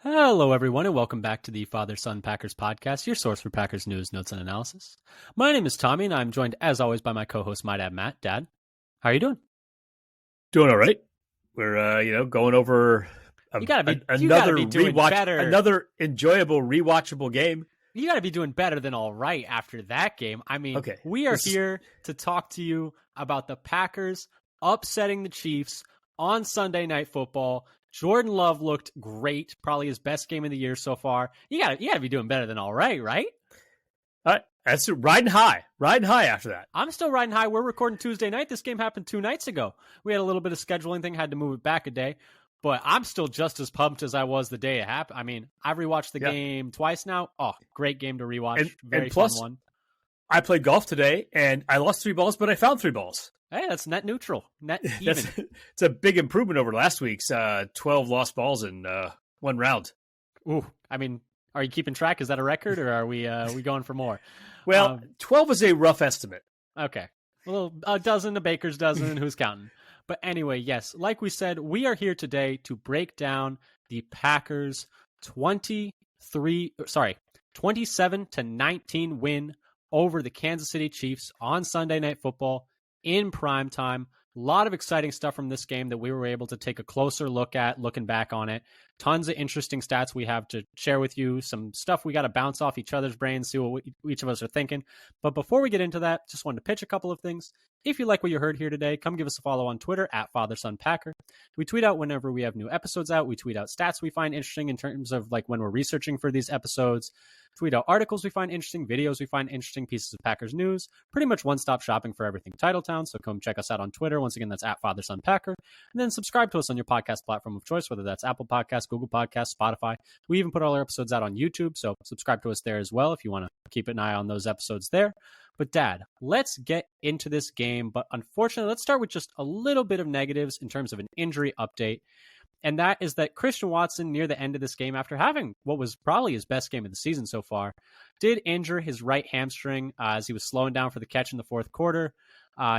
Hello, everyone, and welcome back to the Father-Son Packers podcast, your source for Packers news, notes, and analysis. My name is Tommy, and I'm joined, as always, by my co-host, my dad, Matt. Dad, how are you doing? Doing all right. We're going over another enjoyable rewatchable game. You got to be doing better than all right after that game. I mean, We are here to talk to you about the Packers upsetting the Chiefs on Sunday Night Football. Jordan Love looked great, probably his best game of the year so far. You got to be doing better than all right, right? That's riding high after that. I'm still riding high. We're recording Tuesday night. This game happened 2 nights ago. We had a little bit of scheduling thing, had to move it back a day, but I'm still just as pumped as I was the day it happened. I mean, I've rewatched the game twice now. Oh, great game to rewatch. Very fun one. I played golf today, and I lost 3 balls, but I found 3 balls. Hey, that's net neutral, net even. It's a big improvement over last week's 12 lost balls in 1 round. Ooh, I mean, are you keeping track? Is that a record, or are we going for more? Well, 12 is a rough estimate. Okay, a dozen, a baker's dozen. Who's counting? But anyway, yes, like we said, we are here today to break down the Packers' 27-19 win over the Kansas City Chiefs on Sunday Night Football in prime time. A lot of exciting stuff from this game that we were able to take a closer look at, looking back on it. Tons of interesting stats we have to share with you. Some stuff we got to bounce off each other's brains, see what each of us are thinking. But before we get into that, just wanted to pitch a couple of things. If you like what you heard here today, come give us a follow on Twitter at FatherSonPacker. We tweet out whenever we have new episodes out. We tweet out stats we find interesting in terms of like when we're researching for these episodes. Tweet out articles we find interesting, videos we find interesting, pieces of Packers news. Pretty much one-stop shopping for everything Titletown. So come check us out on Twitter. Once again, that's at FatherSonPacker. And then subscribe to us on your podcast platform of choice, whether that's Apple Podcasts, Google Podcasts, Spotify. We even put all our episodes out on YouTube, so subscribe to us there as well if you want to keep an eye on those episodes there. But Dad, let's get into this game. But unfortunately, let's start with just a little bit of negatives in terms of an injury update. And that is that Christian Watson, near the end of this game, after having what was probably his best game of the season so far, did injure his right hamstring as he was slowing down for the catch in the fourth quarter.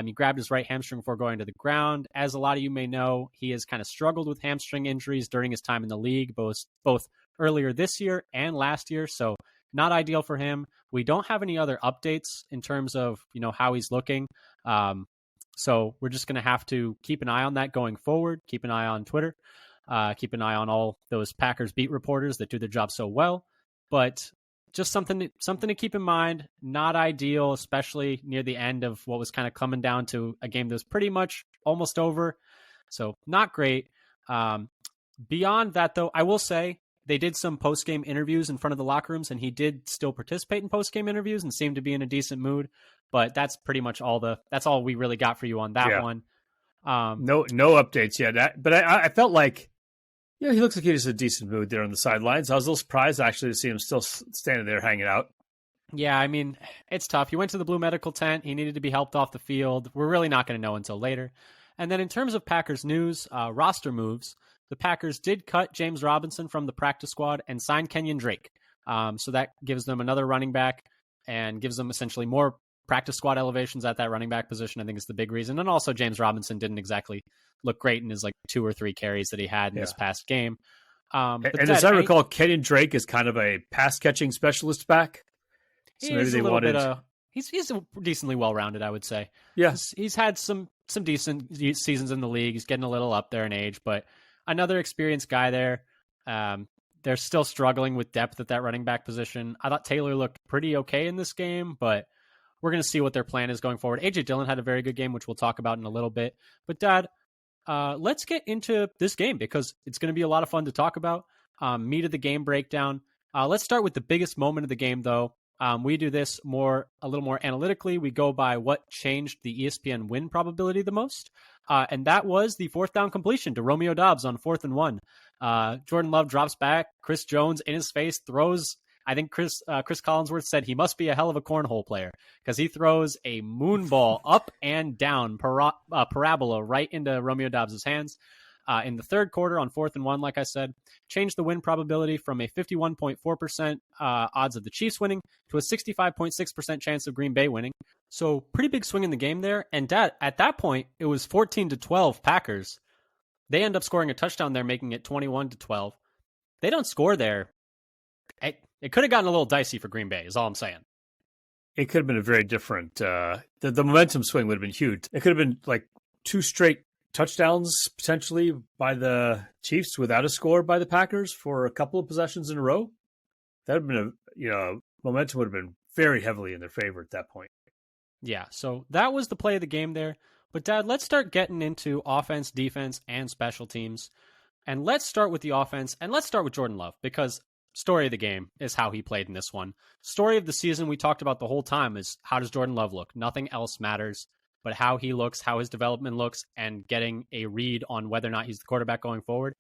He grabbed his right hamstring before going to the ground. As a lot of you may know, he has kind of struggled with hamstring injuries during his time in the league, both earlier this year and last year. So not ideal for him. We don't have any other updates in terms of, how he's looking. So we're just going to have to keep an eye on that going forward. Keep an eye on Twitter. Keep an eye on all those Packers beat reporters that do their job so well. But just something to keep in mind. Not ideal, especially near the end of what was kind of coming down to a game that was pretty much almost over. So not great. Beyond that, though, I will say they did some post-game interviews in front of the locker rooms, and he did still participate in post-game interviews and seemed to be in a decent mood. But that's pretty much that's all we really got for you on that one. No updates yet. But I felt like, he looks like he was in a decent mood there on the sidelines. I was a little surprised actually to see him still standing there hanging out. Yeah, I mean, it's tough. He went to the blue medical tent. He needed to be helped off the field. We're really not going to know until later. And then in terms of Packers news, roster moves, the Packers did cut James Robinson from the practice squad and sign Kenyon Drake. So that gives them another running back and gives them essentially more practice squad elevations at that running back position. I think is the big reason. And also James Robinson didn't exactly look great in his 2 or 3 carries that he had in this past game. But as I recall, Kenyon Drake is kind of a pass catching specialist back. So maybe they wanted. He's decently well rounded, I would say. Yeah, he's had some decent seasons in the league. He's getting a little up there in age, but another experienced guy there. They're still struggling with depth at that running back position. I thought Taylor looked pretty okay in this game, but we're going to see what their plan is going forward. A.J. Dillon had a very good game, which we'll talk about in a little bit. But, Dad, let's get into this game because it's going to be a lot of fun to talk about. Meat of the game breakdown. Let's start with the biggest moment of the game, though. We do this a little more analytically. We go by what changed the ESPN win probability the most. And that was the 4th down completion to Romeo Doubs on 4th and 1. Jordan Love drops back. Chris Jones in his face throws. I think Chris Collinsworth said he must be a hell of a cornhole player because he throws a moonball up and down parabola right into Romeo Doubs' hands. In the third quarter on 4th and 1, like I said, changed the win probability from a 51.4% odds of the Chiefs winning to a 65.6% chance of Green Bay winning. So pretty big swing in the game there. And at that point, it was 14-12 Packers. They end up scoring a touchdown there, making it 21-12. they don't score there, it could have gotten a little dicey for Green Bay, is all I'm saying. It could have been a very different, the momentum swing would have been huge. It could have been like 2 straight touchdowns potentially by the Chiefs without a score by the Packers for a couple of possessions in a row. That would have been momentum would have been very heavily in their favor at that point. Yeah, so that was the play of the game there. But Dad, let's start getting into offense, defense, and special teams. And let's start with the offense, and let's start with Jordan Love, because story of the game is how he played in this one. Story of the season we talked about the whole time is how does Jordan Love look? Nothing else matters but how he looks, how his development looks, and getting a read on whether or not he's the quarterback going forward.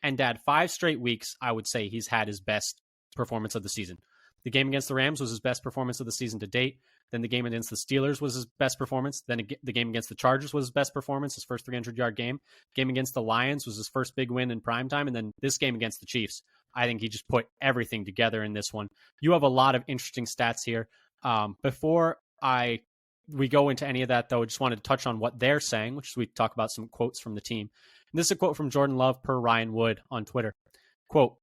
And Dad, 5 straight weeks, I would say he's had his best performance of the season. The game against the Rams was his best performance of the season to date. Then the game against the Steelers was his best performance. Then the game against the Chargers was his best performance, his first 300-yard game. Game against the Lions was his first big win in primetime. And then this game against the Chiefs, I think he just put everything together in this one. You have a lot of interesting stats here. Before we go into any of that, though, I just wanted to touch on what they're saying, which is we talk about some quotes from the team. And this is a quote from Jordan Love per Ryan Wood on Twitter. Quote,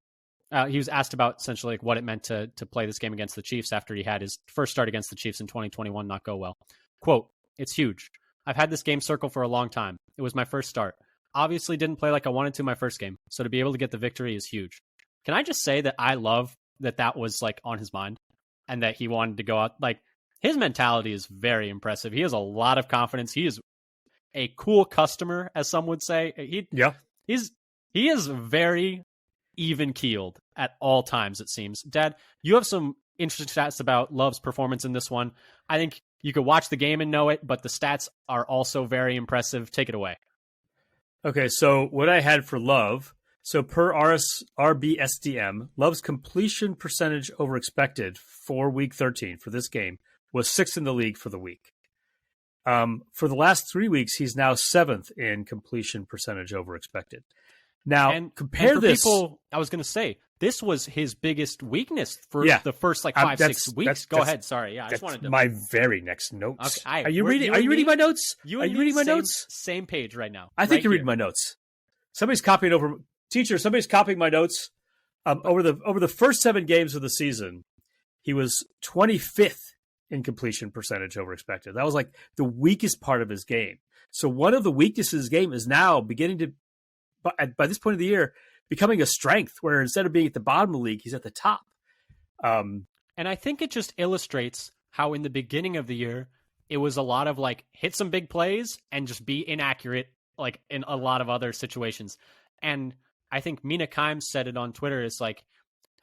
he was asked about essentially like what it meant to play this game against the Chiefs after he had his first start against the Chiefs in 2021 not go well. Quote, it's huge. I've had this game circle for a long time. It was my first start. Obviously didn't play like I wanted to my first game, so to be able to get the victory is huge. Can I just say that I love that was like on his mind and that he wanted to go out? Like, his mentality is very impressive. He has a lot of confidence. He is a cool customer, as some would say. He is very even keeled at all times, it seems. Dad, you have some interesting stats about Love's performance in this one. I think you could watch the game and know it, but the stats are also very impressive. Take it away. Okay, so what I had for Love, so per RBSDM, Love's completion percentage over expected for week 13 for this game was 6th in the league for the week. For the last 3 weeks, he's now 7th in completion percentage over expected. Now, compare this. People, I was going to say, this was his biggest weakness for the first 5-6 weeks. Go ahead. Sorry. Yeah, I just wanted to. My very next notes. Okay, are you reading my notes? Are you reading my notes? Same page right now. I think you're reading my notes. Somebody's copying over. Teacher, somebody's copying my notes. Over the first 7 games of the season, he was 25th in completion percentage over expected. That was like the weakest part of his game. So one of the weaknesses of his game is now beginning to, by this point of the year, becoming a strength, where instead of being at the bottom of the league, he's at the top. And I think it just illustrates how in the beginning of the year, it was a lot of like hit some big plays and just be inaccurate, like in a lot of other situations. And I think Mina Kimes said it on Twitter. Is like,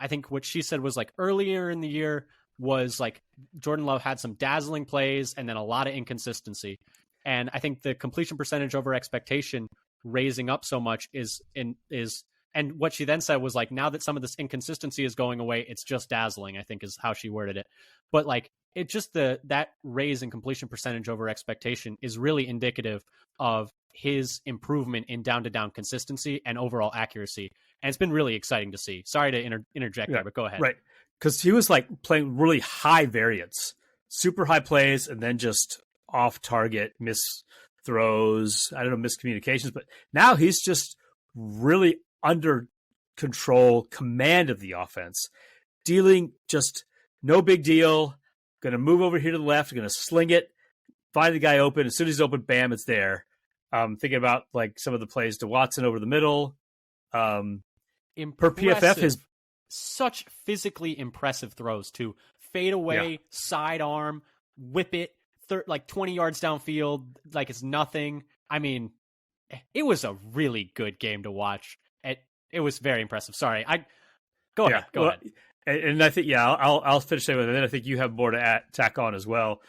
I think what she said was like earlier in the year was like Jordan Love had some dazzling plays and then a lot of inconsistency. And I think the completion percentage over expectation raising up so much is and what she then said was like, now that some of this inconsistency is going away, it's just dazzling, I think is how she worded it. But like, it just that raise in completion percentage over expectation is really indicative of his improvement in down-to-down consistency and overall accuracy. And it's been really exciting to see. Sorry to interject there, but go ahead. Right. Because he was like playing really high variance, super high plays, and then just off target throws, miscommunications, but now he's just really under control, command of the offense, dealing just no big deal, going to move over here to the left, going to sling it, find the guy open. As soon as he's open, bam, it's there. Thinking about like some of the plays to Watson over the middle. Per PFF, his such physically impressive throws too. Fade away, sidearm, whip it, 20 yards downfield, like it's nothing. I mean, it was a really good game to watch. It was very impressive. Sorry, go ahead. And I think I'll finish it with it. And then I think you have more to tack on as well.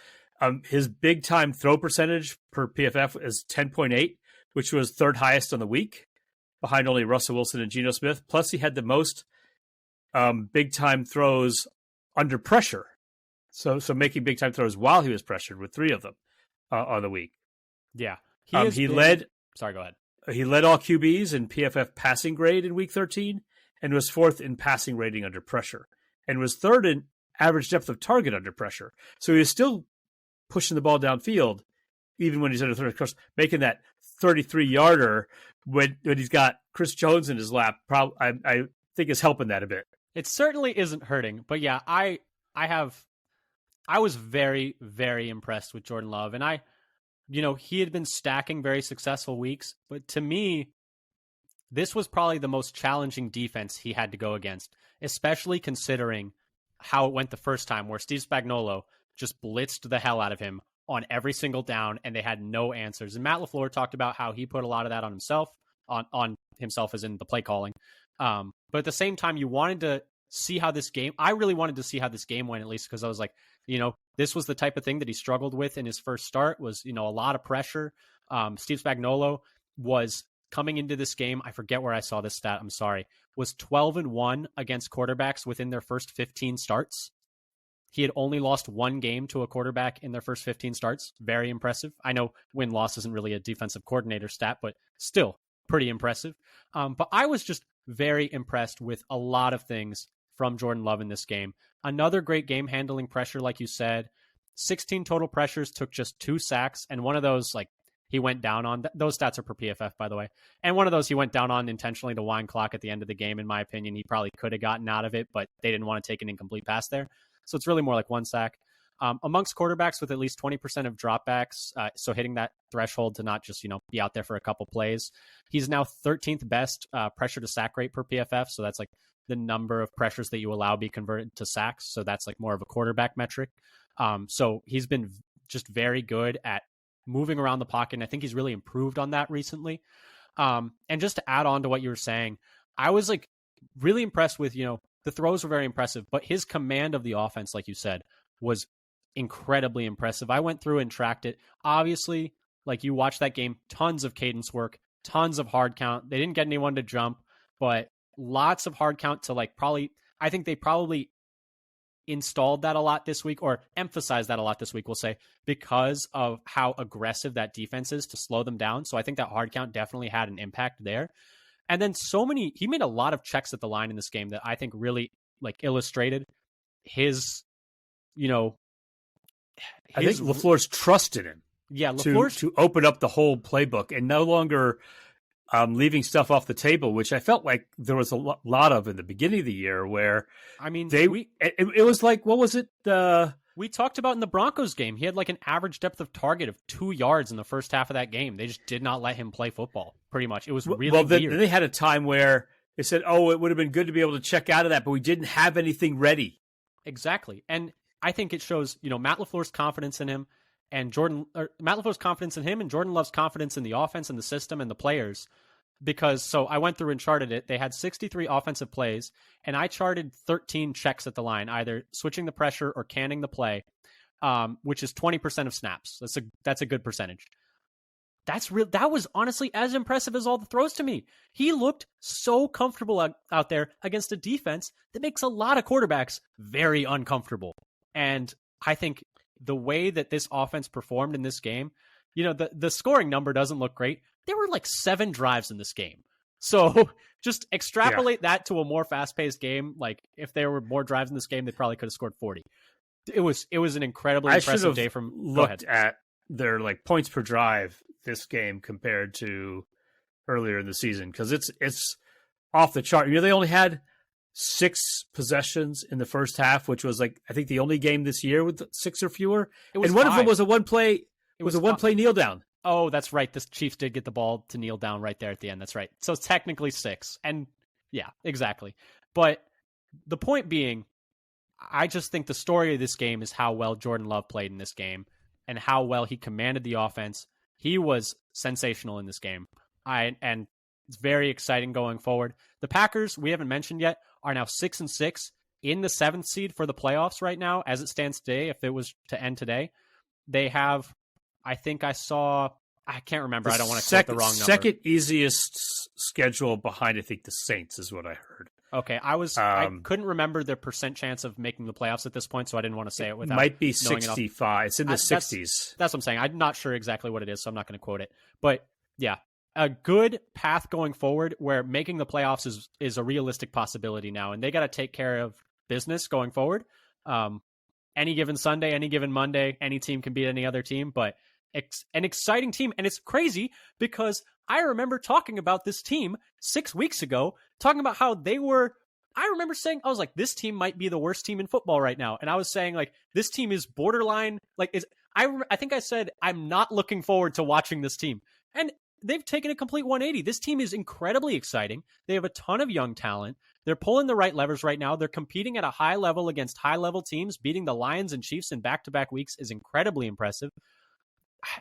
His big time throw percentage per PFF is 10.8, which was 3rd highest on the week, behind only Russell Wilson and Geno Smith. Plus, he had the most big time throws under pressure. So making big time throws while he was pressured with 3 of them on the week. Yeah, he led. Sorry, go ahead. He led all QBs in PFF passing grade in week 13 and was 4th in passing rating under pressure and was 3rd in average depth of target under pressure. So he was still pushing the ball downfield, even when he's under 30, of course, making that 33-yarder when he's got Chris Jones in his lap. I think is helping that a bit. It certainly isn't hurting, but yeah, I was very, very impressed with Jordan Love, and he had been stacking very successful weeks, but to me, this was probably the most challenging defense he had to go against, especially considering how it went the first time, where Steve Spagnuolo just blitzed the hell out of him on every single down, and they had no answers. And Matt LaFleur talked about how he put a lot of that on himself, on himself as in the play calling. But at the same time, you wanted to see how this game, I really wanted to see how this game went, at least because I was like, this was the type of thing that he struggled with in his first start, was, a lot of pressure. Steve Spagnuolo was coming into this game, I forget where I saw this stat, I'm sorry, was 12-1 against quarterbacks within their first 15 starts. He had only lost one game to a quarterback in their first 15 starts. Very impressive. I know win-loss isn't really a defensive coordinator stat, but still pretty impressive. But I was just very impressed with a lot of things from Jordan Love in this game. Another great game handling pressure, like you said. 16 total pressures, took just 2 sacks, and one of those, he went down on. Those stats are per PFF, by the way. And one of those he went down on intentionally to wind clock at the end of the game, in my opinion. He probably could have gotten out of it, but they didn't want to take an incomplete pass there. So it's really more like 1 sack. Amongst quarterbacks with at least 20% of dropbacks, so hitting that threshold to not just, be out there for a couple plays. He's now 13th best pressure to sack rate per PFF. So that's the number of pressures that you allow be converted to sacks. So that's more of a quarterback metric. So he's been just very good at moving around the pocket, and I think he's really improved on that recently. And just to add on to what you were saying, I was really impressed with, the throws were very impressive, but his command of the offense, like you said, was incredibly impressive. I went through and tracked it. Obviously, you watch that game, tons of cadence work, tons of hard count. They didn't get anyone to jump, but lots of hard count to I think they probably installed that a lot this week, or emphasized that a lot this week, we'll say, because of how aggressive that defense is to slow them down. So I think that hard count definitely had an impact there. And then he made a lot of checks at the line in this game that I think really illustrated his, I think LaFleur's trusted him. Yeah, LaFleur's to open up the whole playbook and no longer leaving stuff off the table, which I felt like there was a lot of in the beginning of the year, where it was what was it? We talked about in the Broncos game. He had an average depth of target of 2 yards in the first half of that game. They just did not let him play football, pretty much. It was really weird. Then they had a time where they said, it would have been good to be able to check out of that, but we didn't have anything ready. Exactly. And I think it shows, Matt LaFleur's confidence in him, and Matt LaFleur's confidence in him, and Jordan Love's confidence in the offense and the system and the players. Because, I went through and charted it. They had 63 offensive plays, and I charted 13 checks at the line, either switching the pressure or canning the play, which is 20% of snaps. That's a good percentage. That was honestly as impressive as all the throws to me. He looked so comfortable out there against a defense that makes a lot of quarterbacks very uncomfortable. And I think the way that this offense performed in this game, the scoring number doesn't look great. There were 7 drives in this game. So just extrapolate that to a more fast-paced game. If there were more drives in this game, they probably could have scored 40. It was an incredibly impressive day from. Looked at their points per drive this game compared to earlier in the season, because it's off the chart. They only had 6 possessions in the first half, which was I think the only game this year with 6 or fewer. And one of them was a one play. It was a one play kneel down. Oh, that's right. The Chiefs did get the ball to kneel down right there at the end. That's right. So it's technically 6. And yeah, exactly. But the point being, I just think the story of this game is how well Jordan Love played in this game and how well he commanded the offense. He was sensational in this game. And it's very exciting going forward. The Packers, we haven't mentioned yet, are now 6-6 in the 7th seed for the playoffs right now, as it stands today. If it was to end today, they have, I can't remember. I don't want to quote the wrong number. Second easiest schedule behind, I think, the Saints is what I heard. Okay, I couldn't remember the percent chance of making the playoffs at this point, so I didn't want to say it without. Might be 65. It's in the 60s. That's what I'm saying. I'm not sure exactly what it is, so I'm not going to quote it. But yeah, a good path going forward where making the playoffs is a realistic possibility now, and they got to take care of business going forward. Any given Sunday, any given Monday, any team can beat any other team, but an exciting team. And it's crazy because I remember talking about this team 6 weeks ago, talking about how they were I remember saying, I was like, this team might be the worst team in football right now. And I was saying, like, this team is borderline. Like, I think I said, I'm not looking forward to watching this team. And they've taken a complete 180. This team is incredibly exciting. They have a ton of young talent. They're pulling the right levers right now. They're competing at a high level against high level teams. Beating the Lions and Chiefs in back-to-back weeks is incredibly impressive.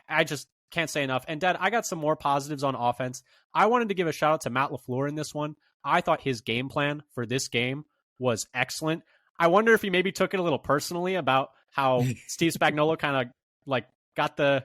I just can't say enough. And Dad, I got some more positives on offense. I wanted to give a shout out to Matt LaFleur in this one. I thought his game plan for this game was excellent. I wonder if he maybe took it a little personally about how Steve Spagnuolo kind of like got the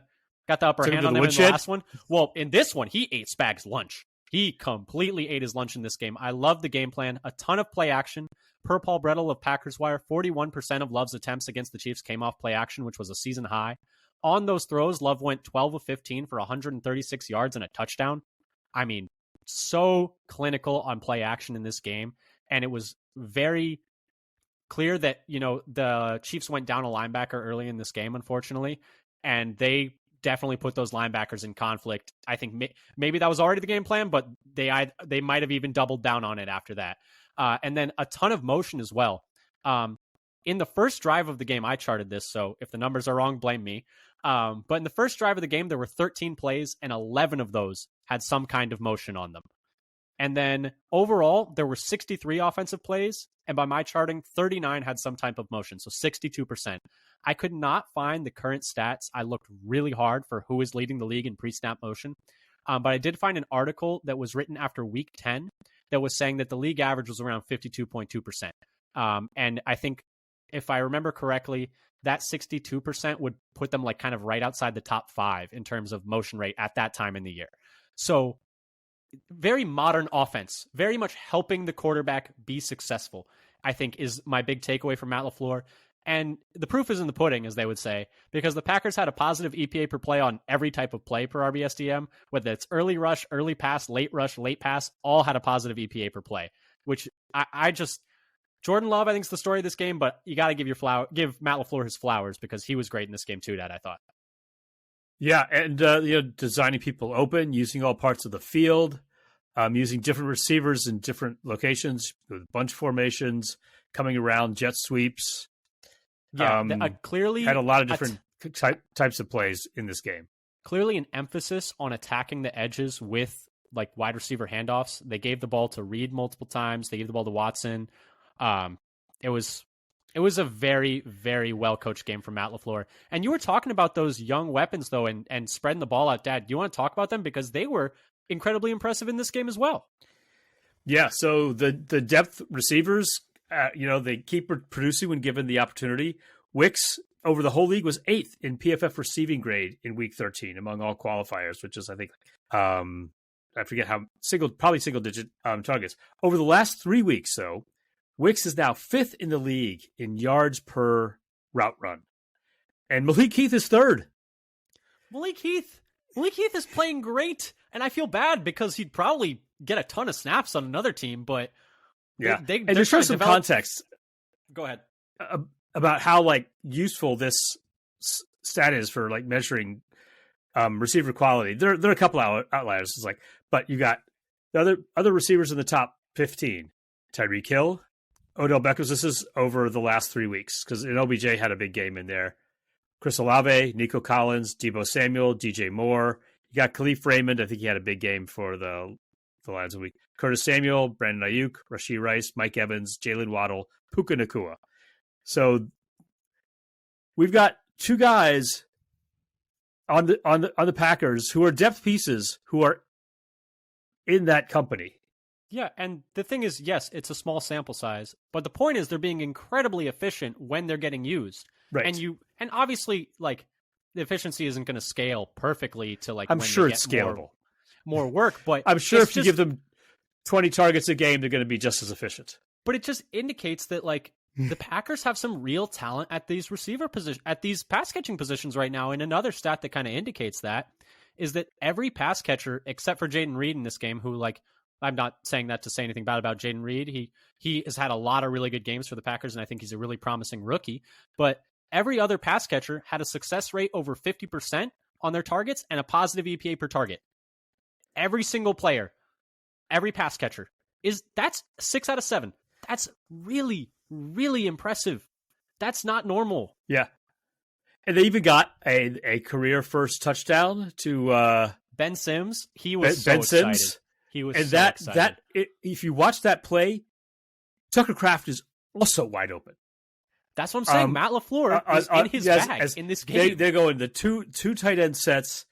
upper hand on him in the last one. Well, in this one, he ate Spag's lunch. He completely ate his lunch in this game. I love the game plan. A ton of play action. Per Paul Brettel of Packers Wire, 41% of Love's attempts against the Chiefs came off play action, which was a season high. On those throws, Love went 12 of 15 for 136 yards and a touchdown. I mean, so clinical on play action in this game. And it was very clear that, the Chiefs went down a linebacker early in this game, unfortunately, and they definitely put those linebackers in conflict. I think maybe that was already the game plan, but they might have even doubled down on it after that. And then a ton of motion as well. In the first drive of the game, I charted this, so if the numbers are wrong, blame me. But in the first drive of the game, there were 13 plays, and 11 of those had some kind of motion on them. And then overall, there were 63 offensive plays, and by my charting, 39 had some type of motion, so 62%. I could not find the current stats. I looked really hard for who is leading the league in pre-snap motion, but I did find an article that was written after week 10 that was saying that the league average was around 52.2%. And I think, if I remember correctly, that 62% would put them like kind of right outside the top 5 in terms of motion rate at that time in the year. So very modern offense, very much helping the quarterback be successful, I think is my big takeaway from Matt LaFleur. And the proof is in the pudding, as they would say, because the Packers had a positive EPA per play on every type of play per RBSDM, whether it's early rush, early pass, late rush, late pass, all had a positive EPA per play, which I just... Jordan Love, I think, is the story of this game, but you got to give Matt LaFleur his flowers because he was great in this game too, Dad, I thought. Yeah, and designing people open, using all parts of the field, using different receivers in different locations, with bunch formations, coming around, jet sweeps. Yeah, clearly had a lot of different types of plays in this game. Clearly an emphasis on attacking the edges with like wide receiver handoffs. They gave the ball to Reed multiple times. They gave the ball to Watson. It was a very, very well coached game from Matt LaFleur. And you were talking about those young weapons though, and spreading the ball out. Dad, do you want to talk about them because they were incredibly impressive in this game as well? Yeah. So the depth receivers, they keep producing when given the opportunity. Wicks over the whole league was 8th in PFF receiving grade in week 13 among all qualifiers, which is, I think, I forget how probably single digit targets over the last 3 weeks. So Wicks is now 5th in the league in yards per route run. And Malik Heath is 3rd. Malik Heath is playing great. And I feel bad because he'd probably get a ton of snaps on another team, but yeah. And to show some context. Go ahead. About how useful this stat is for measuring receiver quality. There are a couple outliers. It's but you got the other receivers in the top 15. Tyreek Hill, Odell Beckham. This is over the last 3 weeks because OBJ had a big game in there. Chris Olave, Nico Collins, Deebo Samuel, DJ Moore. You got Khalif Raymond. I think he had a big game for the Lions of the week. Curtis Samuel, Brandon Ayuk, Rashee Rice, Mike Evans, Jalen Waddle, Puka Nacua. So we've got 2 guys on the Packers who are depth pieces who are in that company. Yeah, and the thing is, yes, it's a small sample size, but the point is they're being incredibly efficient when they're getting used. Right. And obviously, the efficiency isn't going to scale perfectly to I'm sure it's scalable. More work, but I'm sure if you give them 20 targets a game, they're going to be just as efficient. But it just indicates that the Packers have some real talent at these at these pass catching positions right now. And another stat that kind of indicates that is that every pass catcher, except for Jaden Reed in this game, who I'm not saying that to say anything bad about Jaden Reed. He has had a lot of really good games for the Packers, and I think he's a really promising rookie. But every other pass catcher had a success rate over 50% on their targets and a positive EPA per target. Every single player, every pass catcher that's 6 out of 7. That's really, really impressive. That's not normal. Yeah. And they even got a career first touchdown to Ben Sims. He was so Ben excited. Sims. He was And so excited. if you watch that play, Tucker Kraft is also wide open. That's what I'm saying. Matt LaFleur is in his bag in this game. They're going the two tight end sets.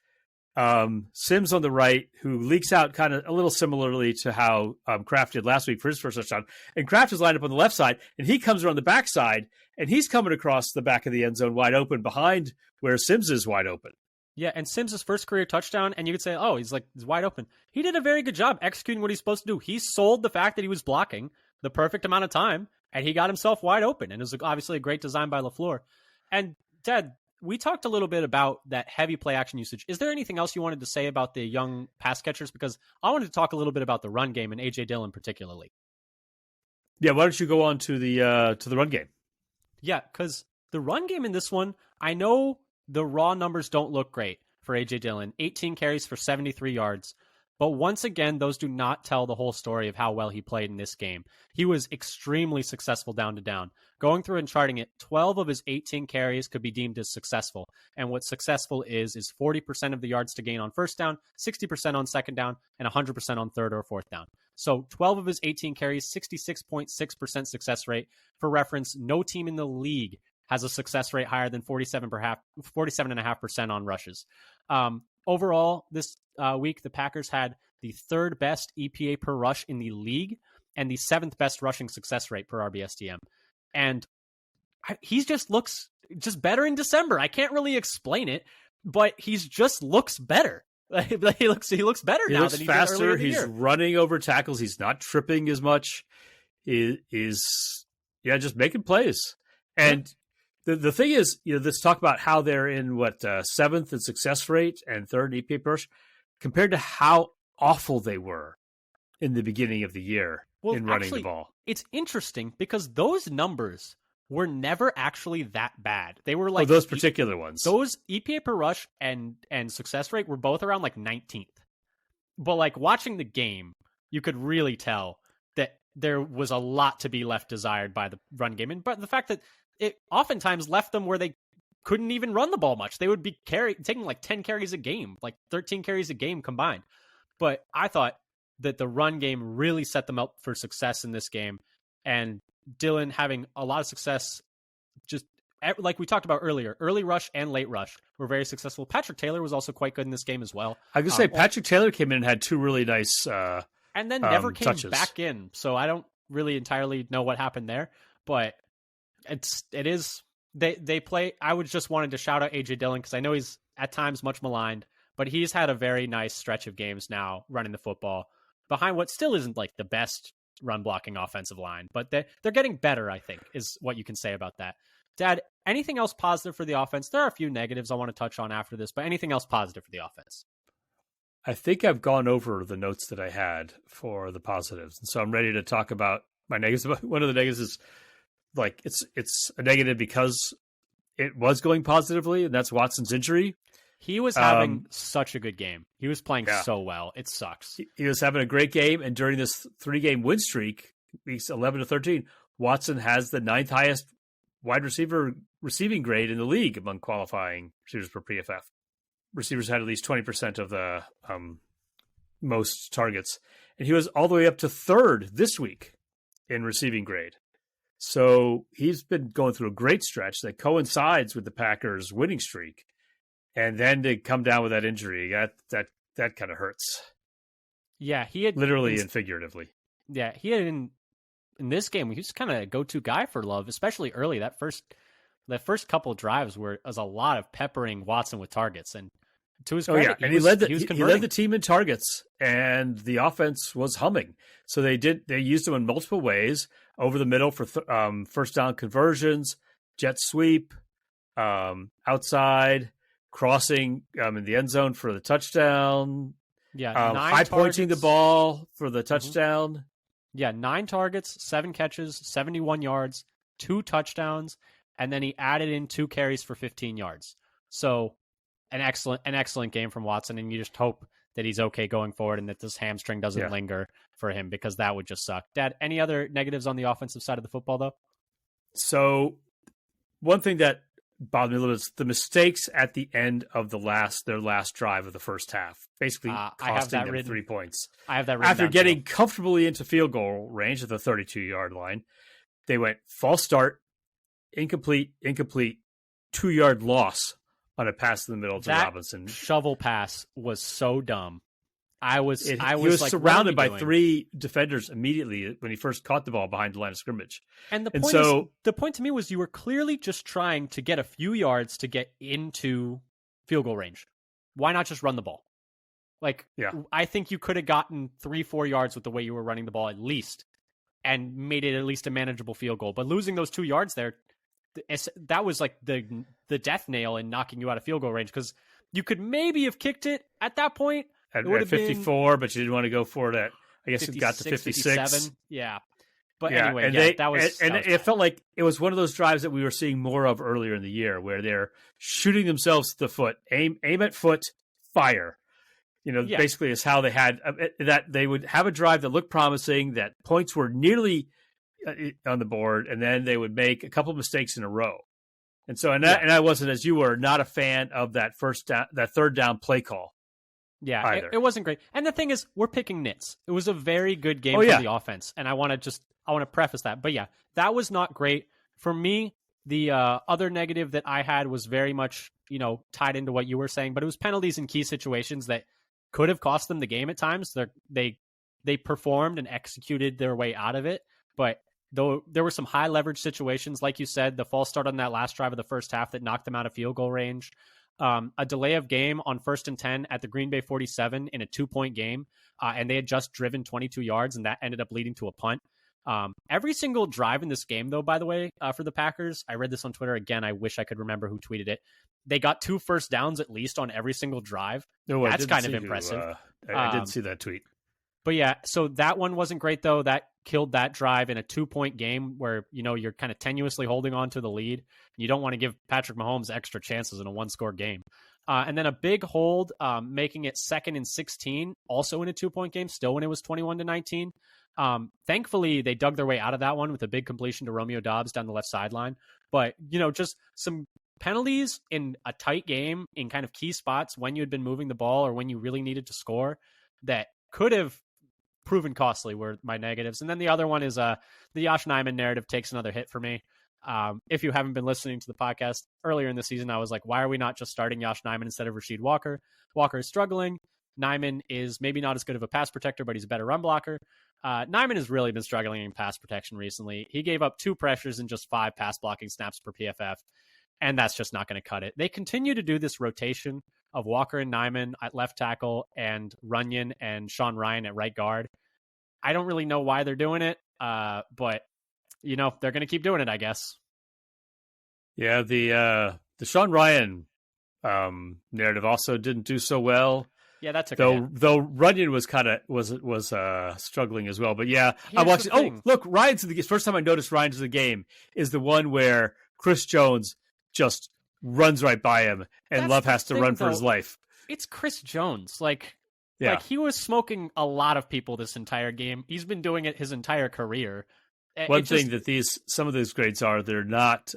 Sims on the right, who leaks out kind of a little similarly to how Kraft did last week for his first touchdown. And Kraft is lined up on the left side, and he comes around the backside, and he's coming across the back of the end zone wide open behind where Sims is wide open. Yeah, and Sims' first career touchdown, and you could say, oh, he's wide open. He did a very good job executing what he's supposed to do. He sold the fact that he was blocking the perfect amount of time, and he got himself wide open. And it was obviously a great design by LaFleur. And Ted, we talked a little bit about that heavy play action usage. Is there anything else you wanted to say about the young pass catchers? Because I wanted to talk a little bit about the run game and A.J. Dillon particularly. Yeah, why don't you go on to the run game? Yeah, because the run game in this one, I know the raw numbers don't look great for A.J. Dillon. 18 carries for 73 yards. But once again, those do not tell the whole story of how well he played in this game. He was extremely successful down to down. Going through and charting it, 12 of his 18 carries could be deemed as successful. And what successful is 40% of the yards to gain on first down, 60% on second down, and 100% on third or fourth down. So 12 of his 18 carries, 66.6% success rate. For reference, no team in the league has a success rate higher than 47.5% on rushes. Overall, this week, the Packers had the third best EPA per rush in the league and the seventh best rushing success rate per RBSDM. And he just looks just better in December. I can't really explain it, but he just looks better. he looks better now than he did earlier in the year. He's running over tackles. He's not tripping as much. He's just making plays. And the thing is, let's talk about how they're in seventh in success rate and third in EPA per rush compared to how awful they were in the beginning of the year in running the ball. It's interesting because those numbers were never actually that bad. They were like those particular ones. Those EPA per rush and success rate were both around like 19th. But like watching the game, you could really tell that there was a lot to be left desired by the run game. But the fact that it oftentimes left them where they couldn't even run the ball much. They would be taking like 10 carries a game, like 13 carries a game combined. But I thought that the run game really set them up for success in this game. And Dillon having a lot of success, just like we talked about earlier, early rush and late rush were very successful. Patrick Taylor was also quite good in this game as well. I was going to say, Patrick Taylor came in and had two really nice and then never came touches back in. So I don't really entirely know what happened there. But it is they play. I would just wanted to shout out A.J. Dillon because I know he's at times much maligned, but he's had a very nice stretch of games now running the football behind what still isn't like the best run blocking offensive line, but they're getting better, I think, is what you can say about that. Dad, anything else positive for the offense? There are a few negatives I want to touch on after this, but anything else positive for the offense? I think I've gone over the notes that I had for the positives, and so I'm ready to talk about my negatives. One of the negatives is like it's a negative because it was going positively, and that's Watson's injury. He was having such a good game. He was playing so well. It sucks. He was having a great game, and during this 3-game win streak, weeks 11 to 13, Watson has the 9th highest wide receiver receiving grade in the league among qualifying receivers per PFF. Receivers had at least 20% of the most targets, and he was all the way up to 3rd this week in receiving grade. So he's been going through a great stretch that coincides with the Packers' winning streak. And then to come down with that injury, that kind of hurts. Yeah, he had literally and figuratively. Yeah, he had in this game, he was kind of a go-to guy for Love, especially early. That first couple of drives was a lot of peppering Watson with targets, and to his credit, he led the team in targets, and the offense was humming. So they used him in multiple ways over the middle for first down conversions, jet sweep, outside. Crossing in the end zone for the touchdown. Yeah, high pointing the ball for the touchdown. Mm-hmm. Yeah, 9 targets, 7 catches, 71 yards, 2 touchdowns, and then he added in 2 carries for 15 yards. So an excellent game from Watson, and you just hope that he's okay going forward and that this hamstring doesn't linger for him, because that would just suck. Dad, any other negatives on the offensive side of the football, though? So one thing that bothered me a little bit is the mistakes at the end of their last drive of the first half, basically costing them 3 points. I have that written after getting comfortably into field goal range at the 32-yard line. They went false start, incomplete, 2-yard loss on a pass in the middle to Robinson. Shovel pass was so dumb. He was like, surrounded by 3 defenders immediately when he first caught the ball behind the line of scrimmage. And the point to me was, you were clearly just trying to get a few yards to get into field goal range. Why not just run the ball? I think you could have gotten 3-4 yards with the way you were running the ball at least, and made it at least a manageable field goal. But losing those 2 yards there, that was like the death nail in knocking you out of field goal range, because you could maybe have kicked it at that point. At 54, but you didn't want to go for it at, I guess it got to 56. 57. Yeah. But anyway, that was... And it felt like it was one of those drives that we were seeing more of earlier in the year, where they're shooting themselves to the foot, aim at foot, fire. Basically is how they had that. They would have a drive that looked promising, that points were nearly on the board, and then they would make a couple of mistakes in a row. And so, and I wasn't, as you were, not a fan of that third down play call. Yeah, it wasn't great. And the thing is, we're picking nits. It was a very good game for the offense, and I want to preface that. But yeah, that was not great for me. The other negative that I had was very much, tied into what you were saying, but it was penalties in key situations that could have cost them the game at times. They performed and executed their way out of it, but though there were some high leverage situations, like you said, the false start on that last drive of the first half that knocked them out of field goal range, a delay of game on 1st and 10 at the Green Bay 47 in a 2-point game, and they had just driven 22 yards, and that ended up leading to a punt. Every single drive in this game, though, by the way, for the Packers, I read this on Twitter again. I wish I could remember who tweeted it. They got 2 first downs at least on every single drive. That's kind of impressive. I did see that tweet. But yeah, so that one wasn't great, though. That killed that drive in a 2-point game where, you're kind of tenuously holding on to the lead. You don't want to give Patrick Mahomes extra chances in a 1-score game. And then a big hold, making it 2nd and 16, also in a 2-point game, still when it was 21-19. Thankfully, they dug their way out of that one with a big completion to Romeo Doubs down the left sideline. But, just some penalties in a tight game in kind of key spots when you had been moving the ball or when you really needed to score that could have proven costly were my negatives. And then the other one is the Josh Nijman narrative takes another hit for me. If you haven't been listening to the podcast earlier in the season, I was like, why are we not just starting Josh Nijman instead of Rasheed Walker? Walker is struggling. Nijman is maybe not as good of a pass protector, but he's a better run blocker. Nijman has really been struggling in pass protection recently. He gave up 2 pressures and just 5 pass blocking snaps per PFF, and that's just not going to cut it. They continue to do this rotation of Walker and Nijman at left tackle and Runyon and Sean Ryan at right guard. I don't really know why they're doing it, but, they're going to keep doing it, I guess. Yeah, the Sean Ryan narrative also didn't do so well. Yeah, that's though Runyon was kind of was struggling as well. But yeah, I watched. Oh, look, Ryan's in the first time I noticed Ryan's in the game is the one where Chris Jones just runs right by him, and Love has to run for his life. It's Chris Jones, like he was smoking a lot of people this entire game. He's been doing it his entire career. One thing that some of these grades are, they're not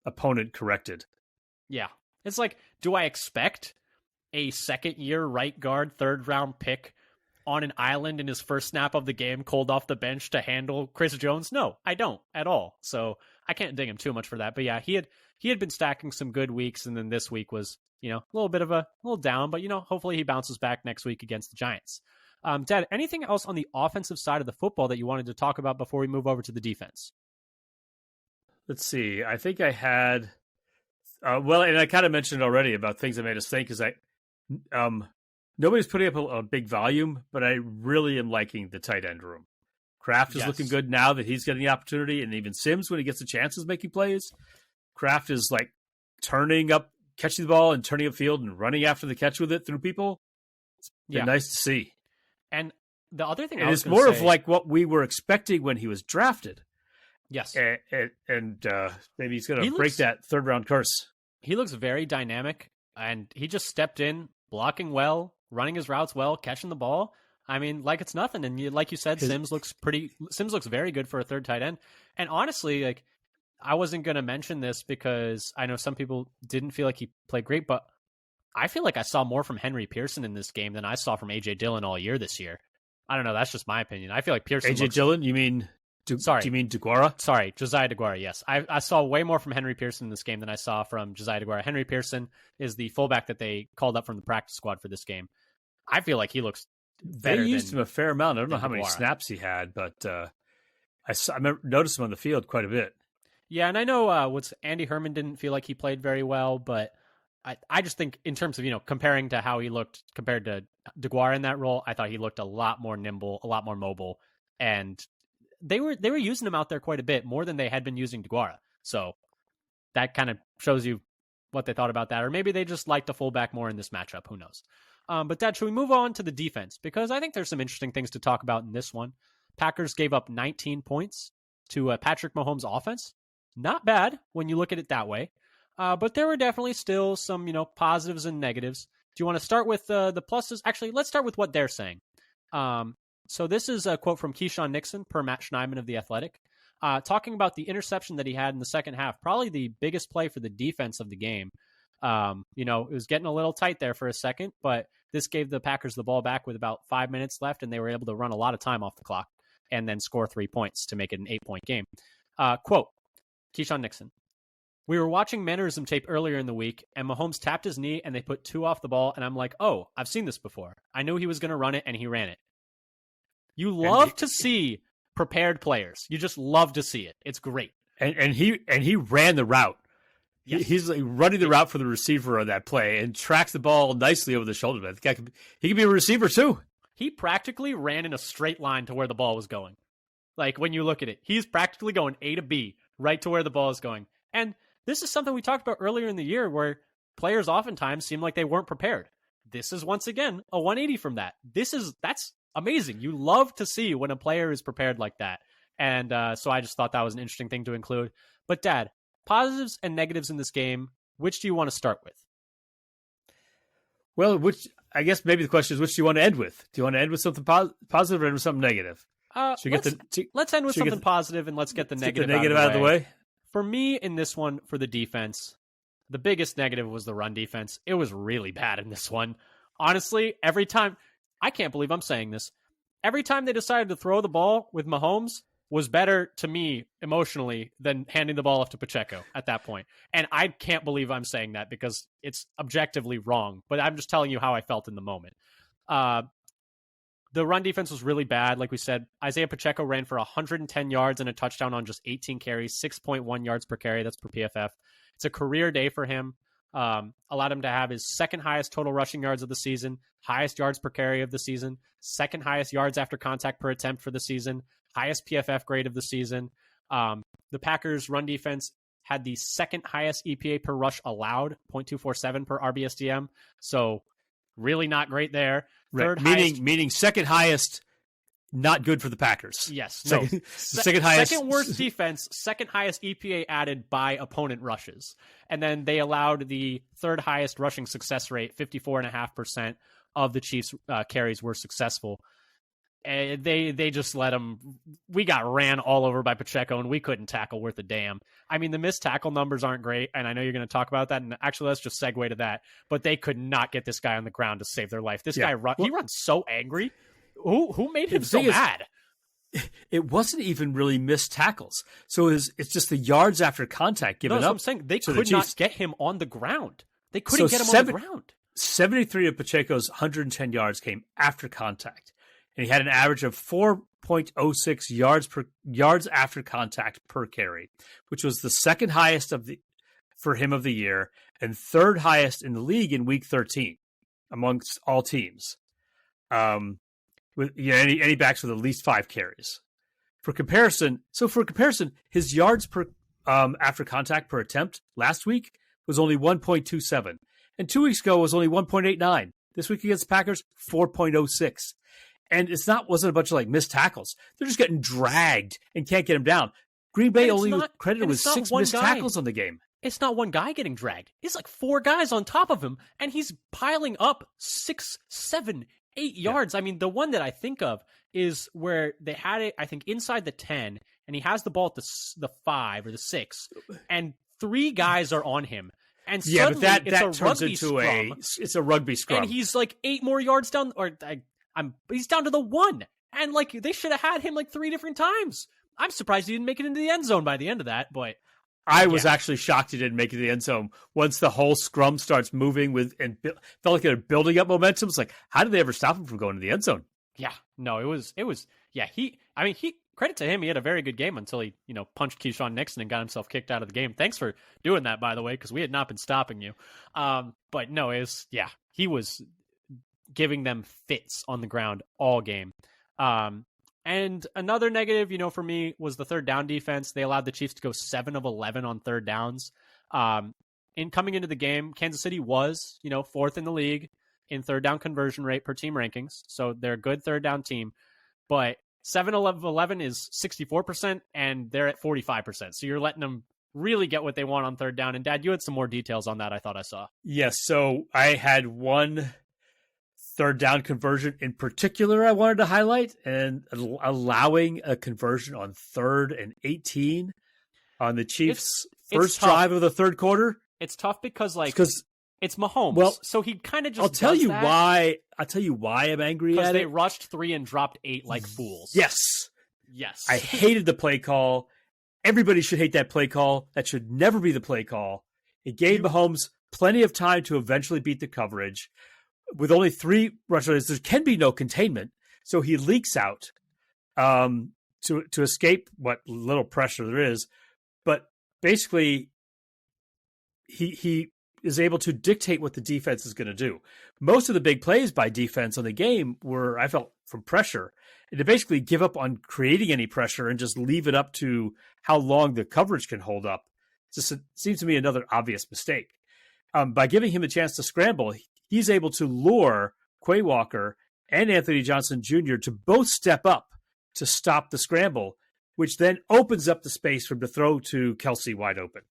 opponent corrected. Yeah, it's like, do I expect a second-year right guard, 3rd-round pick on an island in his first snap of the game, cold off the bench, to handle Chris Jones? No, I don't at all. So I can't ding him too much for that. But yeah, he had been stacking some good weeks, and then this week was, a little down, but hopefully he bounces back next week against the Giants. Dad, anything else on the offensive side of the football that you wanted to talk about before we move over to the defense? Let's see. I think I had, and I kind of mentioned already about things that made us think, is nobody's putting up a big volume, but I really am liking the tight end room. Kraft is looking good now that he's getting the opportunity, and even Sims, when he gets the chances making plays. Kraft is like turning up, catching the ball and turning upfield and running after the catch with it through people. It's been nice to see. And the other thing, it's more of like what we were expecting when he was drafted. Yes, and maybe he's going to break that 3rd-round curse. He looks very dynamic, and he just stepped in, blocking well, running his routes well, catching the ball. I mean, like it's nothing. And like you said, Sims looks very good for a third tight end. And honestly, like I wasn't going to mention this because I know some people didn't feel like he played great, but I feel like I saw more from Henry Pearson in this game than I saw from AJ Dillon all year this year. I don't know. That's just my opinion. I feel like Pearson. AJ Dillon? You mean? Sorry. Do you mean DeGuara? Sorry, Josiah DeGuara. Yes, I saw way more from Henry Pearson in this game than I saw from Josiah DeGuara. Henry Pearson is the fullback that they called up from the practice squad for this game. I feel like he looks better. They used him a fair amount. I don't know how many DeGuara. snaps he had, but I noticed him on the field quite a bit. Yeah, and I know Andy Herman didn't feel like he played very well, but I just think in terms of, comparing to how he looked compared to DeGuara in that role, I thought he looked a lot more nimble, a lot more mobile, and they were using him out there quite a bit, more than they had been using DeGuara. So that kind of shows you what they thought about that. Or maybe they just liked a fullback more in this matchup. Who knows? But Dad, should we move on to the defense? Because I think there's some interesting things to talk about in this one. Packers gave up 19 points to Patrick Mahomes' offense. Not bad when you look at it that way. But there were definitely still some, positives and negatives. Do you want to start with the pluses? Actually, let's start with what they're saying. So this is a quote from Keyshawn Nixon, per Matt Schneidman of The Athletic, talking about the interception that he had in the second half, probably the biggest play for the defense of the game. It was getting a little tight there for a second, but this gave the Packers the ball back with about 5 minutes left, and they were able to run a lot of time off the clock and then score 3 points to make it an 8-point game. Quote, Keyshawn Nixon: "We were watching mannerism tape earlier in the week, and Mahomes tapped his knee, and they put 2 off the ball, and I'm like, oh, I've seen this before. I knew he was going to run it, and he ran it." You love to see prepared players. You just love to see it. It's great. And he ran the route. Yes. He's like running the route for the receiver on that play and tracks the ball nicely over the shoulder. He could be a receiver too. He practically ran in a straight line to where the ball was going. Like when you look at it, he's practically going A to B right to where the ball is going. And this is something we talked about earlier in the year where players oftentimes seem like they weren't prepared. This is once again a 180 from that. That's amazing. You love to see when a player is prepared like that. And so I just thought that was an interesting thing to include. But Dad, positives and negatives in this game, which do you want to start with? Well, I guess maybe the question is, which do you want to end with? Do you want to end with something positive or end with something negative? Let's end with something positive and let's get the negative out of the way. For me, in this one, for the defense, the biggest negative was the run defense. It was really bad in this one. Honestly, every time, I can't believe I'm saying this, every time they decided to throw the ball with Mahomes was better to me emotionally than handing the ball off to Pacheco at that point. And I can't believe I'm saying that because it's objectively wrong, but I'm just telling you how I felt in the moment. The run defense was really bad. Like we said, Isaiah Pacheco ran for 110 yards and a touchdown on just 18 carries, 6.1 yards per carry. That's per PFF. It's a career day for him. Allowed him to have his second highest total rushing yards of the season, highest yards per carry of the season, second highest yards after contact per attempt for the season, highest PFF grade of the season. The Packers run defense had the second highest EPA per rush allowed, 0.247 per RBSDM. So really not great there. Right. Meaning second highest, not good for the Packers. Yes. Second highest. Second worst defense, second highest EPA added by opponent rushes. And then they allowed the third highest rushing success rate, 54.5% of the Chiefs' carries were successful. And they just let them. We got ran all over by Pacheco, and we couldn't tackle worth a damn. I mean, the missed tackle numbers aren't great, and I know you're going to talk about that. And actually, let's just segue to that. But they could not get this guy on the ground to save their life. This guy he runs so angry. Who made him so mad? It wasn't even really missed tackles. So it's just the yards after contact given up. That's what I'm saying. They could not get him on the ground. They couldn't get him on the ground. 73 of Pacheco's 110 yards came after contact. And he had an average of 4.06 yards after contact per carry, which was the second highest for him of the year and third highest in the league in Week 13 amongst all teams. With any backs with at least 5 carries. For comparison, his yards per after contact per attempt last week was only 1.27, and 2 weeks ago was only 1.89. This week against the Packers, 4.06. And wasn't a bunch of missed tackles. They're just getting dragged and can't get him down. Green Bay only credited with 6 missed tackles on the game. it's not one guy getting dragged. It's like 4 guys on top of him, and he's piling up 6, 7, 8 yards. I mean, the one that I think of is where they had it, I think, inside the 10, and he has the ball at the 5 or the 6, and 3 guys are on him. And suddenly, but that it's a turns rugby into scrum. It's a rugby scrum. And he's like 8 more yards down, he's down to the 1. And like, they should have had him like 3 different times. I'm surprised he didn't make it into the end zone by the end of that, but I was actually shocked he didn't make it to the end zone. Once the whole scrum starts moving and felt like they're building up momentum. It's like, how did they ever stop him from going to the end zone? Yeah, no, it was, credit to him. He had a very good game until he, punched Keyshawn Nixon and got himself kicked out of the game. Thanks for doing that, by the way, because we had not been stopping you. But no, he was giving them fits on the ground all game. And another negative, for me was the third down defense. They allowed the Chiefs to go 7 of 11 on third downs. In coming into the game, Kansas City was, 4th in the league in third down conversion rate per team rankings. So they're a good third down team, but 7 of 11 is 64% and they're at 45%. So you're letting them really get what they want on third down. And Dad, you had some more details on that. I thought I saw. Yes. So I had one third down conversion in particular I wanted to highlight, and allowing a conversion on 3rd and 18 on the Chiefs' first drive of the third quarter. It's tough because it's Mahomes. Well, so he kind of just I'll tell you that. why. I'll tell you why I'm angry at it. Because they rushed 3 and dropped 8 like fools. Yes. I hated the play call. Everybody should hate that play call. That should never be the play call. It gave Mahomes plenty of time to eventually beat the coverage. With only 3 rushers, there can be no containment. So he leaks out to escape what little pressure there is. But basically, he is able to dictate what the defense is going to do. Most of the big plays by defense on the game were, I felt, from pressure. And to basically give up on creating any pressure and just leave it up to how long the coverage can hold up, just seems to me another obvious mistake. By giving him a chance to scramble, he's able to lure Quay Walker and Anthony Johnson Jr. to both step up to stop the scramble, which then opens up the space for him to throw to Kelsey wide open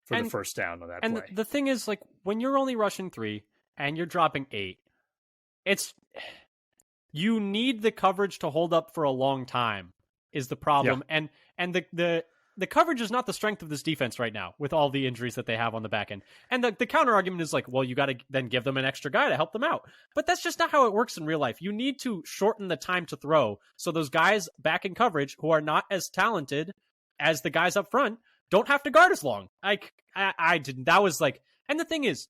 for the first down on that play. And the thing is, like, when you're only rushing 3 and you're dropping 8, you need the coverage to hold up for a long time is the problem. Yeah. And the coverage is not the strength of this defense right now with all the injuries that they have on the back end. And the counter argument is like, well, you got to then give them an extra guy to help them out. But that's just not how it works in real life. You need to shorten the time to throw so those guys back in coverage who are not as talented as the guys up front don't have to guard as long. I didn't. That was like, and the thing is,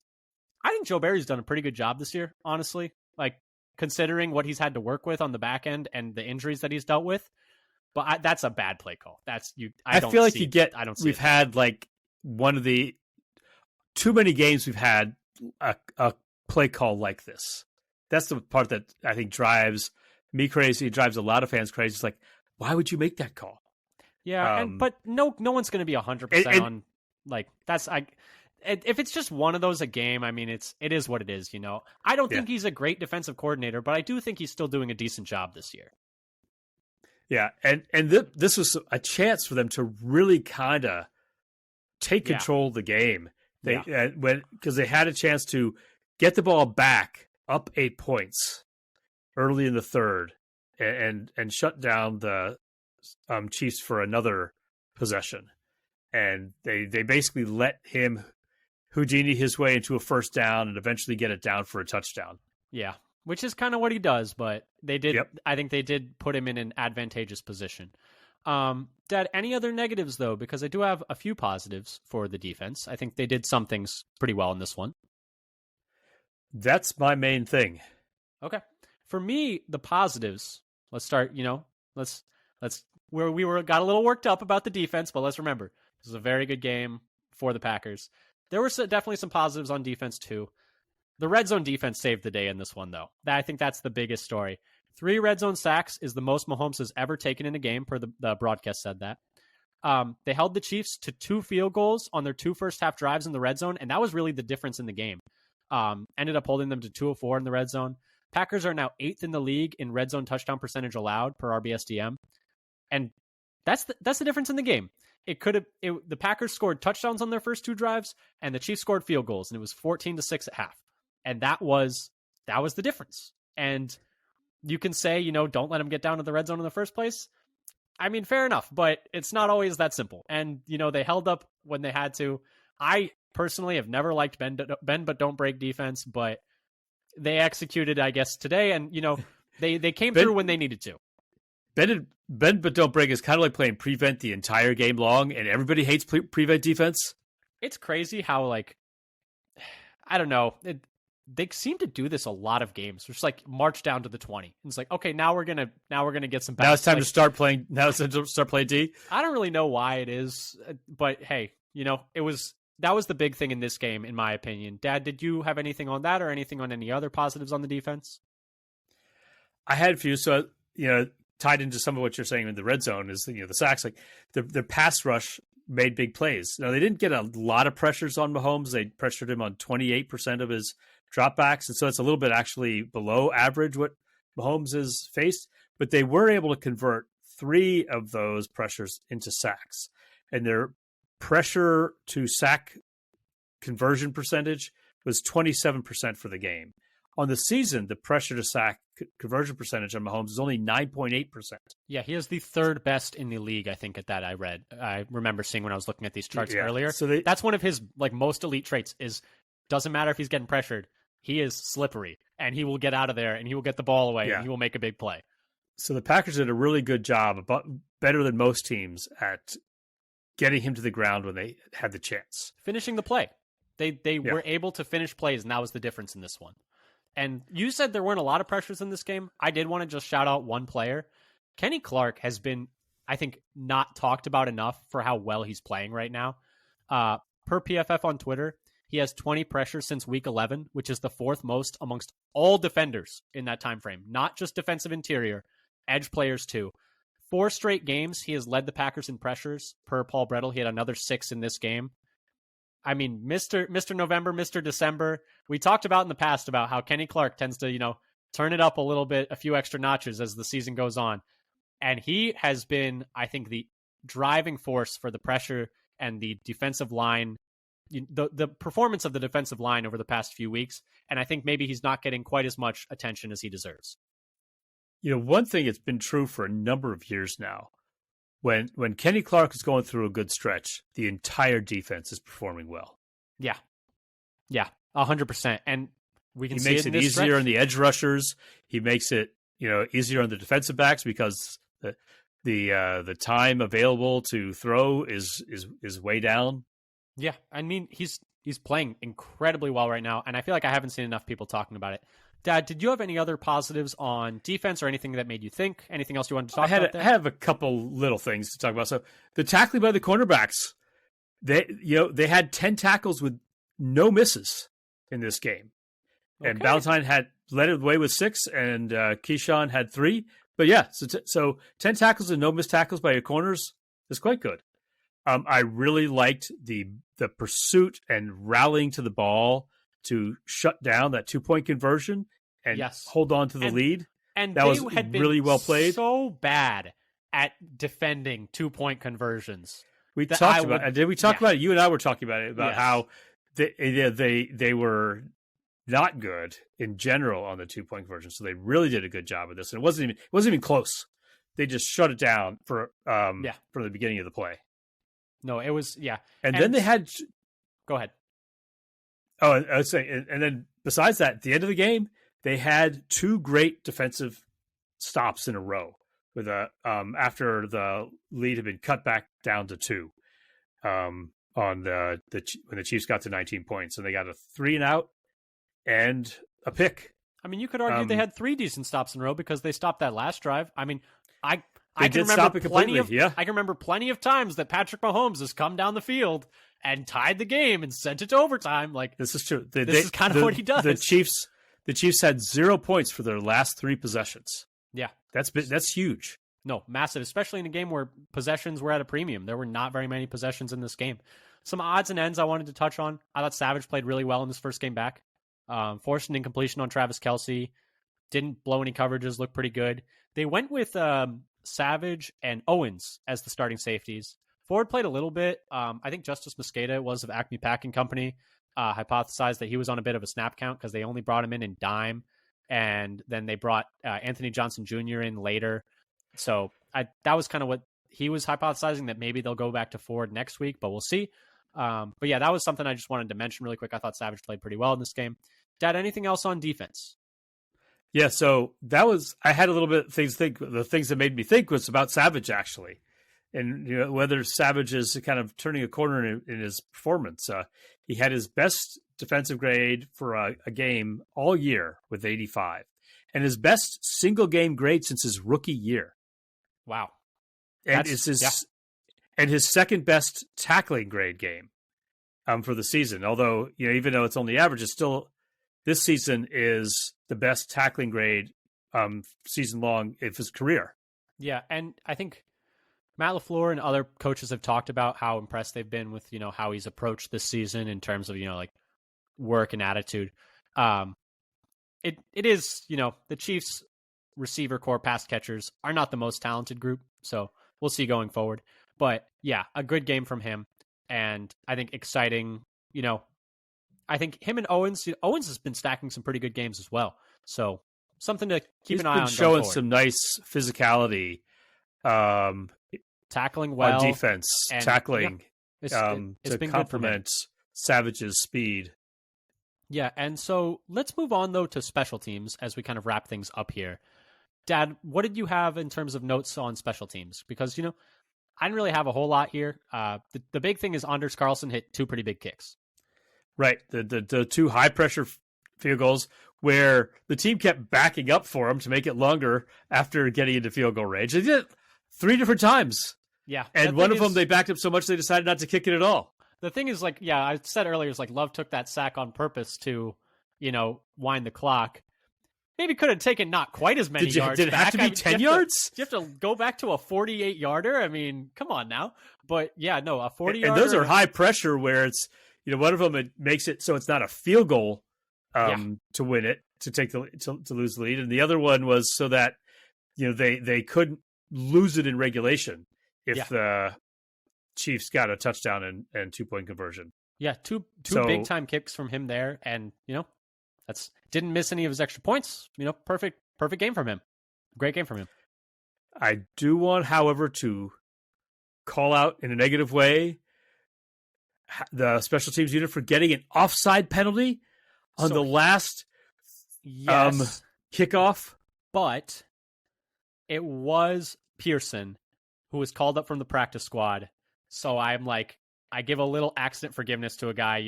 I think Joe Barry's done a pretty good job this year, honestly. Like, considering what he's had to work with on the back end and the injuries that he's dealt with. But that's a bad play call. That's you. I feel like we've had like one of the too many games we've had a play call like this. That's the part that I think drives me crazy. It drives a lot of fans crazy. It's like, why would you make that call? Yeah, but no one's going to be 100% on like that's if it's just one of those a game. I mean, it is what it is. I don't think he's a great defensive coordinator, but I do think he's still doing a decent job this year. Yeah, and this was a chance for them to really kind of take control of the game. Because they had a chance to get the ball back up 8 points early in the third and shut down the Chiefs for another possession. And they basically let him Houdini his way into a first down and eventually get it down for a touchdown. Yeah. Which is kind of what he does, but they did. Yep. I think they did put him in an advantageous position. Dad, any other negatives though? Because I do have a few positives for the defense. I think they did some things pretty well in this one. That's my main thing. Okay, for me, the positives. Let's start. Let's where we got a little worked up about the defense, but let's remember this is a very good game for the Packers. There were definitely some positives on defense too. The red zone defense saved the day in this one, though. I think that's the biggest story. 3 red zone sacks is the most Mahomes has ever taken in a game, per the broadcast said that. They held the Chiefs to 2 field goals on their 2 first-half drives in the red zone, and that was really the difference in the game. Ended up holding them to 2 of 4 in the red zone. Packers are now 8th in the league in red zone touchdown percentage allowed per RBSDM, and that's the difference in the game. the Packers scored touchdowns on their first 2 drives, and the Chiefs scored field goals, and it was 14-6 at half. And that was the difference. And you can say, don't let them get down to the red zone in the first place. I mean, fair enough, but it's not always that simple. And, they held up when they had to. I personally have never liked bend but don't break defense, but they executed, I guess, today. And, they came through when they needed to. Bend but don't break is kind of like playing prevent the entire game long, and everybody hates prevent defense. It's crazy how, I don't know. They seem to do this a lot of games. Just march down to the 20. It's like, okay, now we're gonna get some. Now it's time to start playing. Now it's time to start playing D. I don't really know why it is, but hey, that was the big thing in this game, in my opinion. Dad, did you have anything on that or anything on any other positives on the defense? I had a few. So tied into some of what you're saying in the red zone is the sacks. Like their pass rush made big plays. Now they didn't get a lot of pressures on Mahomes. They pressured him on 28% of his dropbacks, and so it's a little bit actually below average what Mahomes has faced. But they were able to convert 3 of those pressures into sacks, and their pressure to sack conversion percentage was 27% for the game. On the season, the pressure to sack conversion percentage on Mahomes is only 9.8%. Yeah, he is the 3rd best in the league, I think, at that. I remember seeing when I was looking at these charts earlier. So that's one of his most elite traits is doesn't matter if he's getting pressured. He is slippery, and he will get out of there, and he will get the ball away, and he will make a big play. So the Packers did a really good job, better than most teams, at getting him to the ground when they had the chance. Finishing the play. They were able to finish plays, and that was the difference in this one. And you said there weren't a lot of pressures in this game. I did want to just shout out one player. Kenny Clark has been, I think, not talked about enough for how well he's playing right now. Per PFF on Twitter, he has 20 pressures since week 11, which is the 4th most amongst all defenders in that time frame. Not just defensive interior, edge players too. 4 straight games, he has led the Packers in pressures. Per Paul Brettel, he had another 6 in this game. I mean, Mr. November, Mr. December. We talked about in the past about how Kenny Clark tends to, turn it up a little bit, a few extra notches as the season goes on. And he has been, I think, the driving force for the pressure and the defensive line, the performance of the defensive line over the past few weeks. And I think maybe he's not getting quite as much attention as he deserves. One thing that's been true for a number of years now, when Kenny Clark is going through a good stretch, the entire defense is performing well. Yeah, 100%. And he makes it easier on the edge rushers. He makes it easier on the defensive backs because the time available to throw is way down. Yeah, I mean he's playing incredibly well right now, and I feel like I haven't seen enough people talking about it. Dad, did you have any other positives on defense or anything that made you think? Anything else you wanted to talk about there? I have a couple little things to talk about. So the tackling by the cornerbacks, they had 10 tackles with no misses in this game. And Valentine had led it away with 6, and Keyshawn had 3. But yeah, so 10 tackles and no missed tackles by your corners is quite good. I really liked the pursuit and rallying to the ball to shut down that 2-point conversion and hold on to the lead. And that was really well played. So bad at defending 2-point conversions. We talked about it. Did we talk about it? You and I were talking about it, about how they were not good in general on the 2-point conversion. So they really did a good job of this. And it wasn't even close. They just shut it down from the beginning of the play. No, it was, And then they had... Go ahead. Oh, I would say, and then besides that, at the end of the game, they had 2 great defensive stops in a row with after the lead had been cut back down to 2 on when the Chiefs got to 19 points, and they got a 3-and-out and a pick. I mean, you could argue they had 3 decent stops in a row because they stopped that last drive. I mean, I can remember plenty of times that Patrick Mahomes has come down the field and tied the game and sent it to overtime. Like, this is true. This is kind of what he does. The Chiefs had 0 points for their last 3 possessions. Yeah, that's huge. No, massive, especially in a game where possessions were at a premium. There were not very many possessions in this game. Some odds and ends I wanted to touch on. I thought Savage played really well in his first game back. Forced an incompletion on Travis Kelce. Didn't blow any coverages. Looked pretty good. They went with Savage and Owens as the starting safeties. Ford played a little bit. I think Justice Mosqueda was of Acme Packing Company hypothesized that he was on a bit of a snap count because they only brought him in dime, and then they brought Anthony Johnson Jr. in later. So that was kind of what he was hypothesizing, that maybe they'll go back to Ford next week, but we'll see. But yeah, that was something I just wanted to mention really quick. I thought Savage played pretty well in this game. Dad, anything else on defense? Yeah, so that was, I had a little bit of things to think. The things that made me think was about Savage, actually. And whether Savage is kind of turning a corner in his performance. He had his best defensive grade for a game all year with 85, and his best single game grade since his rookie year. Wow. And his second best tackling grade game for the season. Although, even though it's only average, it's still, this season is the best tackling grade season long of his career. Yeah, and I think Matt LaFleur and other coaches have talked about how impressed they've been with, how he's approached this season in terms of, like work and attitude. It is, the Chiefs receiver core pass catchers are not the most talented group. So we'll see going forward. But yeah, a good game from him. And I think exciting, I think him and Owens has been stacking some pretty good games as well. So something to keep an eye on. He's been showing some nice physicality. Tackling well, on defense, and, tackling it's to been complement Savage's speed. Yeah, and so let's move on though to special teams as we kind of wrap things up here. Dad, what did you have in terms of notes on special teams? Because I didn't really have a whole lot here. The big thing is Anders Carlson hit 2 pretty big kicks. Right, the 2 high pressure field goals where the team kept backing up for him to make it longer after getting into field goal range. They did it 3 different times. Yeah. And one of them, they backed up so much they decided not to kick it at all. The thing is, I said earlier, it's like Love took that sack on purpose to, wind the clock. Maybe could have taken not quite as many yards. Did it have to be 10 yards? Do you have to go back to a 48-yarder? I mean, come on now. But yeah, no, a 40-yarder. And those are high pressure where it's, one of them, it makes it so it's not a field goal to win it, to take to lose the lead. And the other one was so that, they couldn't lose it in regulation if the Chiefs got a touchdown and 2-point conversion. Yeah, two big time kicks from him there, and that's didn't miss any of his extra points. Perfect game from him. Great game from him. I do want, however, to call out in a negative way the special teams unit for getting an offside penalty on the last kickoff. But it was Pearson who was called up from the practice squad. So I'm like, I give a little accident forgiveness to a guy,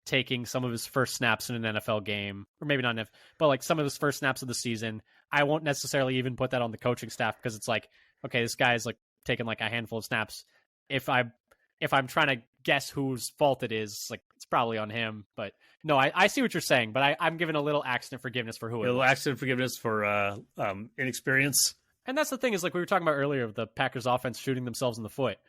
taking some of his first snaps in an NFL game, or maybe not NFL, but like some of his first snaps of the season. I won't necessarily even put that on the coaching staff because it's like, okay, this guy's like taking like a handful of snaps. If I'm trying to guess whose fault it is, like it's probably on him. But no, I see what you're saying, but I'm giving a little accident forgiveness for who it was. A little accident forgiveness for inexperience. And that's the thing is, like we were talking about earlier, of the Packers offense shooting themselves in the foot.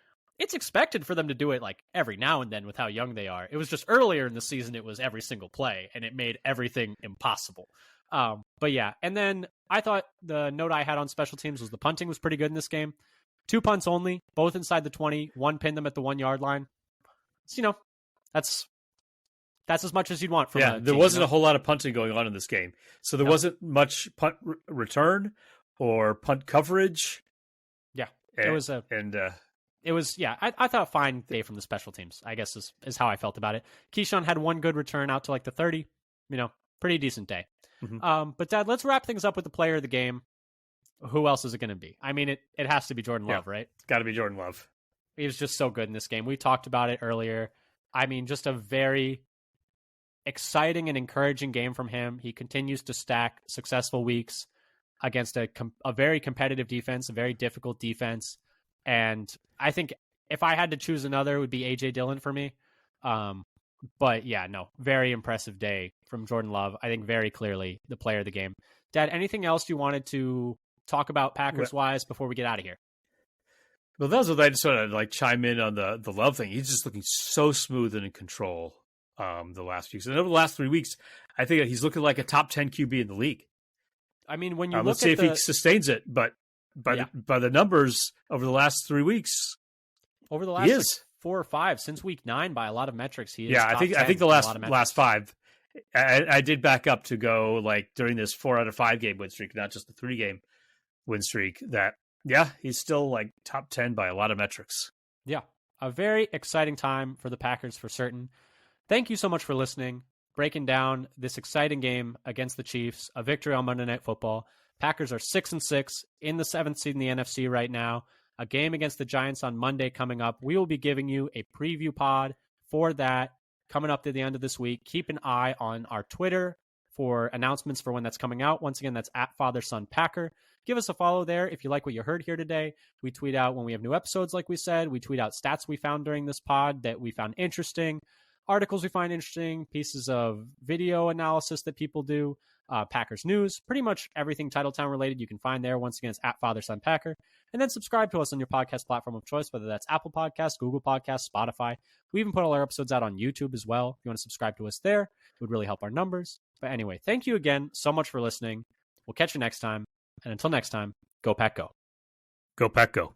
It's expected for them to do it like every now and then with how young they are. It was just earlier in the season, it was every single play, and it made everything impossible. But yeah, and then I thought the note I had on special teams was the punting was pretty good in this game. 2 punts only, both inside the 20. One pinned them at the 1-yard line. So, that's as much as you'd want from a team. There wasn't a whole lot of punting going on in this game. So there wasn't much punt return or punt coverage. Yeah, I thought a fine day from the special teams, I guess is how I felt about it. Keyshawn had 1 good return out to like the 30, pretty decent day. Mm-hmm. But Dad, let's wrap things up with the player of the game. Who else is it going to be? I mean, it has to be Jordan Love, right? It's got to be Jordan Love. He was just so good in this game. We talked about it earlier. I mean, just a very exciting and encouraging game from him. He continues to stack successful weeks against a very competitive defense, a very difficult defense. And I think if I had to choose another, it would be A.J. Dillon for me. But yeah, no, very impressive day from Jordan Love. I think very clearly the player of the game. Dad, anything else you wanted to talk about Packers-wise before we get out of here? Well, that was what I just sort of like chime in on the Love thing. He's just looking so smooth and in control the last few weeks. And over the last 3 weeks, I think he's looking like a top 10 QB in the league. I mean, when you let's see if he sustains it, but by the numbers over the last 3 weeks, over the He last is. 4 or 5 since week 9 by a lot of metrics. He is Yeah, top I 10 think the by a lot of last metrics. 5. I did back up to go like during this 4 out of 5 game win streak, not just the 3 game win streak. That he's still like top 10 by a lot of metrics. Yeah, a very exciting time for the Packers for certain. Thank you so much for listening, breaking down this exciting game against the Chiefs, a victory on Monday Night Football. Packers are 6-6 in the 7th seed in the NFC right now. A game against the Giants on Monday coming up. We will be giving you a preview pod for that coming up to the end of this week. Keep an eye on our Twitter for announcements for when that's coming out. Once again, that's at FatherSonPacker. Give us a follow there if you like what you heard here today. We tweet out when we have new episodes, like we said. We tweet out stats we found during this pod that we found interesting, articles we find interesting, pieces of video analysis that people do, Packers news, pretty much everything Titletown related you can find there. Once again, it's at FatherSonPacker. And then subscribe to us on your podcast platform of choice, whether that's Apple Podcasts, Google Podcasts, Spotify. We even put all our episodes out on YouTube as well. If you want to subscribe to us there, it would really help our numbers. But anyway, thank you again so much for listening. We'll catch you next time. And until next time, go Pack Go. Go Pack Go.